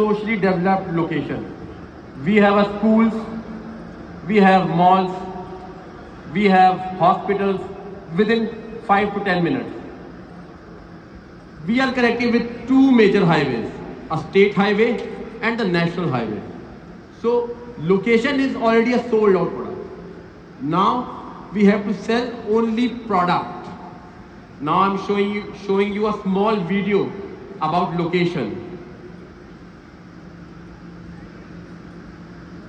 socially developed location. We have a schools, we have malls, we have hospitals within 5 to 10 minutes. We are connected with two major highways, a state highway and the national highway. So location is already a sold out product. Now we have to sell only product. Now I'm showing you a small video about location.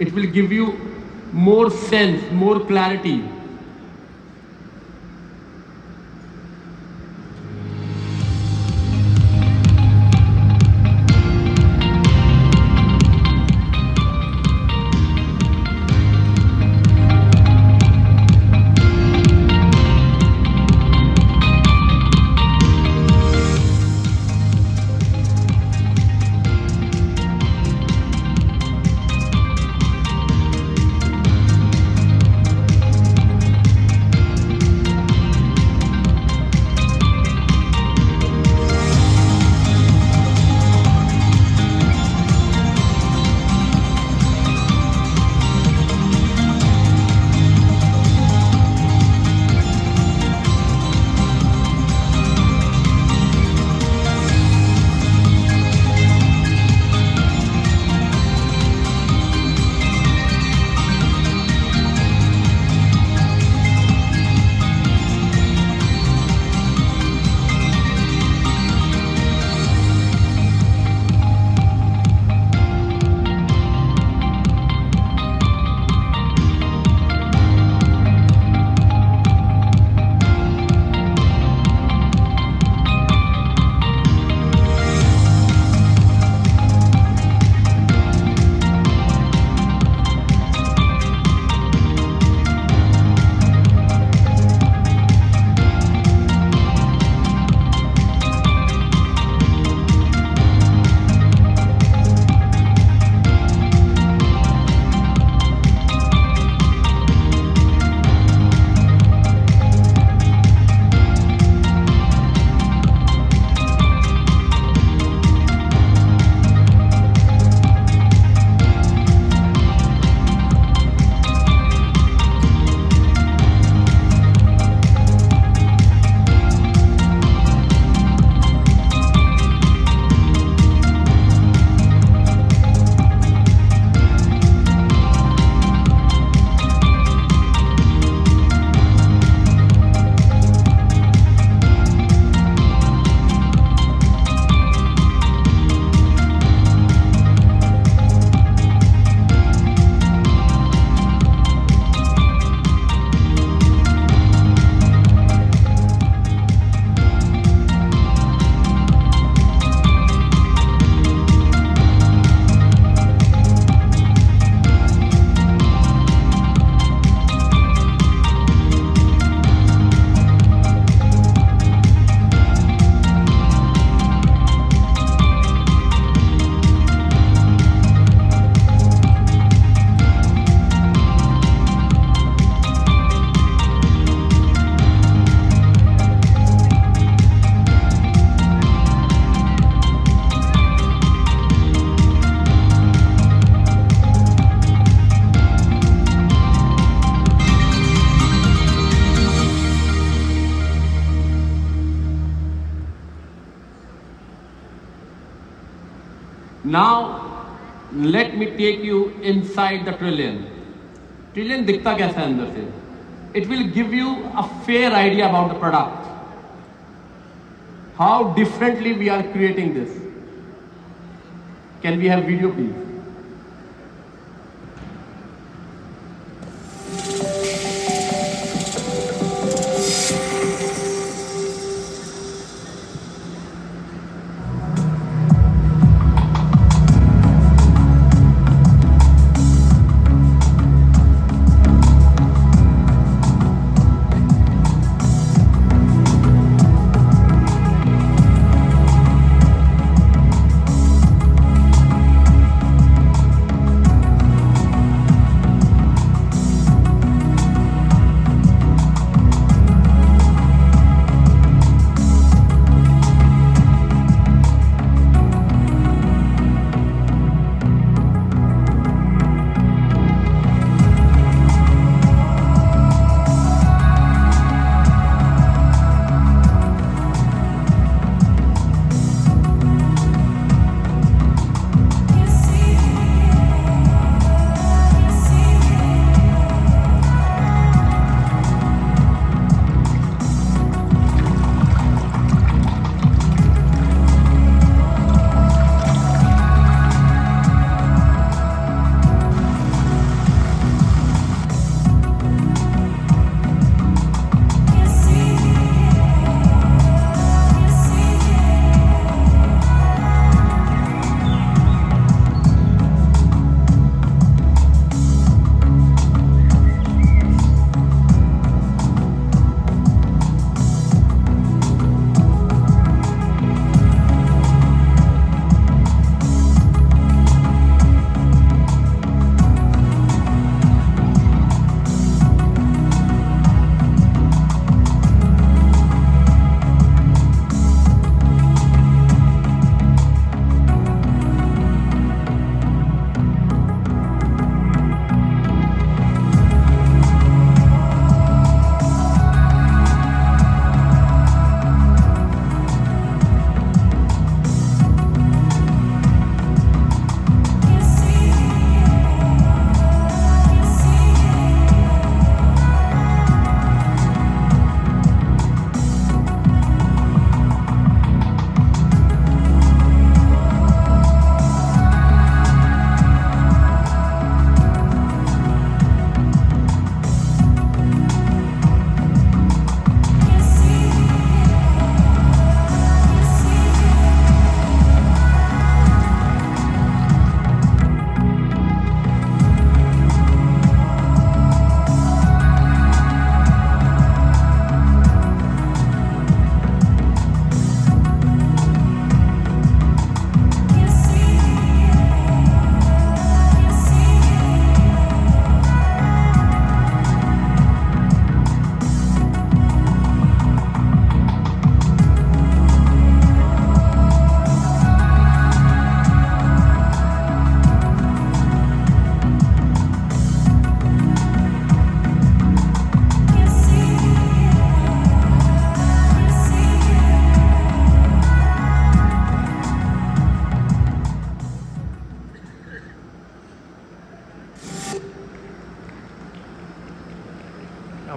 It will give you more sense, more clarity. Now, let me take you inside the Trillion. Trillion दिखता कैसा है अंदर से? It will give you a fair idea about the product. How differently we are creating this. Can we have video, please?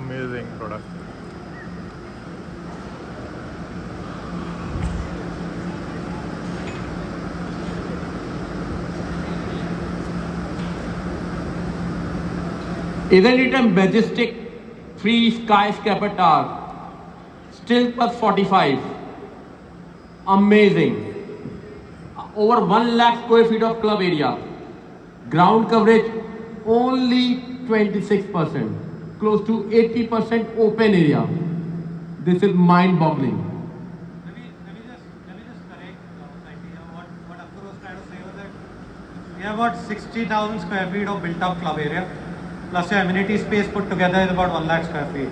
amazing product. Isn't it a majestic three skyscraper tower? Still plus 45. Amazing. Over 1 lakh square feet of club area. Ground coverage only 26%. Close to 80% open area. This is mind-boggling. Let me just correct slightly. What Akhtar was trying to say was that we have about 60,000 square feet of built-up club area, plus your amenity space put together is about 1 lakh square feet.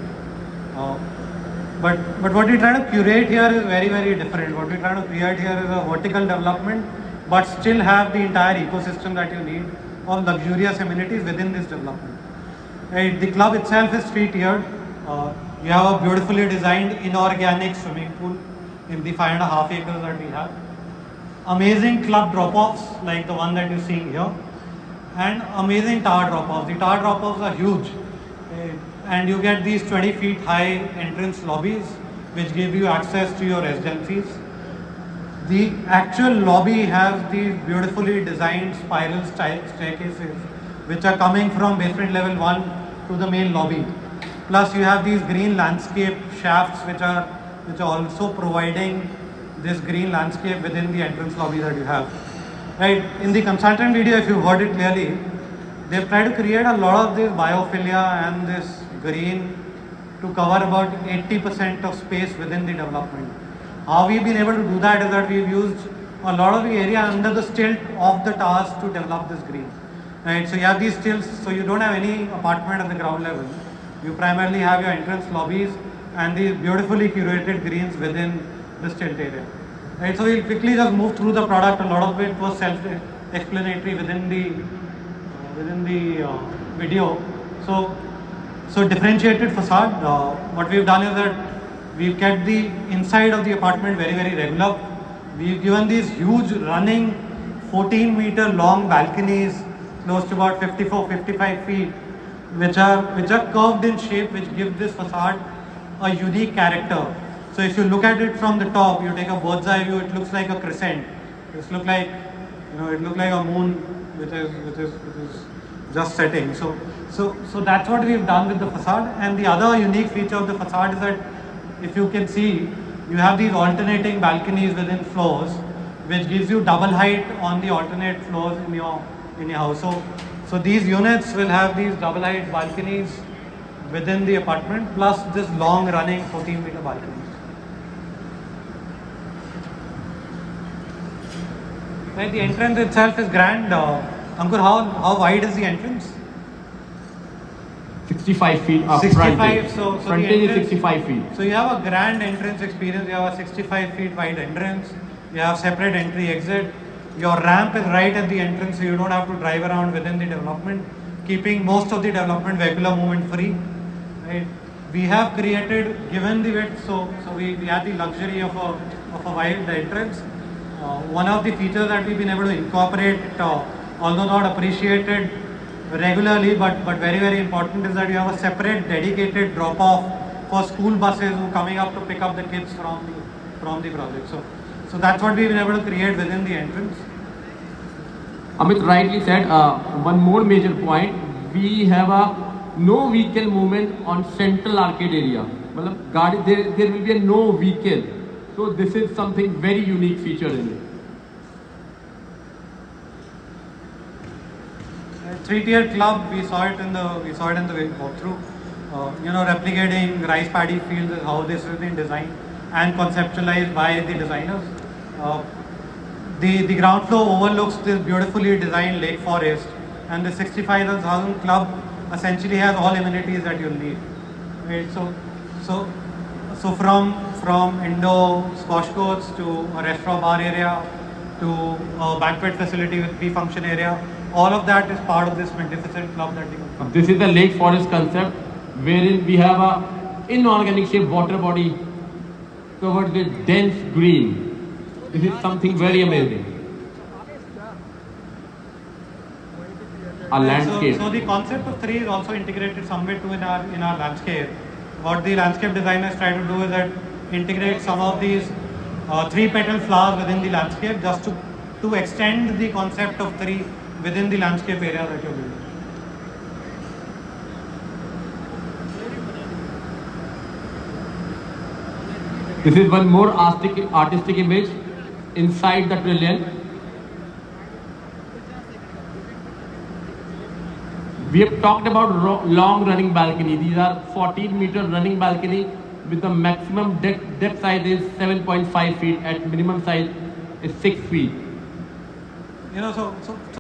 But what we try to curate here is very, very different. What we try to create here is a vertical development, but still have the entire ecosystem that you need of luxurious amenities within this development. Right, the club itself is three-tiered. You have a beautifully designed inorganic swimming pool in the 5.5 acres that we have. Amazing club drop-offs like the one that you're seeing here, and amazing tower drop-offs. The tower drop-offs are huge, and you get these 20 feet high entrance lobbies which give you access to your residencies. The actual lobby has these beautifully designed spiral staircases which are coming from basement level 1 to the main lobby. Plus you have these green landscape shafts which are also providing this green landscape within the entrance lobby that you have. Right, in the consultant video, if you heard it clearly, they've tried to create a lot of this biophilia and this green to cover about 80% of space within the development. How we've been able to do that is that we've used a lot of the area under the stilt of the towers to develop this green. Right, so you have these stilts, so you don't have any apartment at the ground level. You primarily have your entrance lobbies and these beautifully curated greens within the stilt area. Right, so we'll quickly just move through the product. A lot of it was self-explanatory within the video. So differentiated facade. What we've done is that we've kept the inside of the apartment very, very regular. We've given these huge running 14-meter long balconies close to about 54-55 feet, which are curved in shape, which give this facade a unique character. So if you look at it from the top, you take a bird's eye view, it looks like a crescent. It looks like a moon which is just setting. So that's what we've done with the facade. And the other unique feature of the facade is that if you can see, you have these alternating balconies within floors, which gives you double height on the alternate floors in your house. So these units will have these double height balconies within the apartment, plus this long running 14-meter balcony. Right, the entrance itself is grand. Ankur, how wide is the entrance? 65 feet up. 65. So frontage is 65 feet. So you have a grand entrance experience. You have a 65 feet wide entrance. You have separate entry exit. Your ramp is right at the entrance, so you don't have to drive around within the development, keeping most of the development vehicular movement free. Right. We have created, given the width, so we had the luxury of a wide entrance. One of the features that we've been able to incorporate, although not appreciated regularly, but very, very important, is that you have a separate dedicated drop-off for school buses who are coming up to pick up the kids from the project. So that's what we've been able to create within the entrance. Amit rightly said, one more major point, we have a no vehicle movement on central arcade area. There will be a no vehicle. So this is something very unique feature in it. Three-tier club, we saw it in the walkthrough. Replicating rice paddy fields is how this has been designed and conceptualized by the designers. The ground floor overlooks this beautifully designed lake forest, and the 65,000 club essentially has all amenities that you'll need. Right? So from indoor squash courts to a restaurant bar area to a banquet facility with pre-function area, all of that is part of this magnificent club that we can. This is the lake forest concept, wherein we have a inorganic shaped water body covered with dense green. This is something very amazing. our Right, landscape. So the concept of 3 is also integrated somewhere too in our landscape. What the landscape designers try to do is that integrate some of these 3-petal flowers within the landscape, just to extend the concept of 3 within the landscape area that you're building. This is one more artistic image inside the trillion. We have talked about long running balcony. These are 14-meter running balcony with the maximum depth size is 7.5 feet. At minimum size is 6 feet. So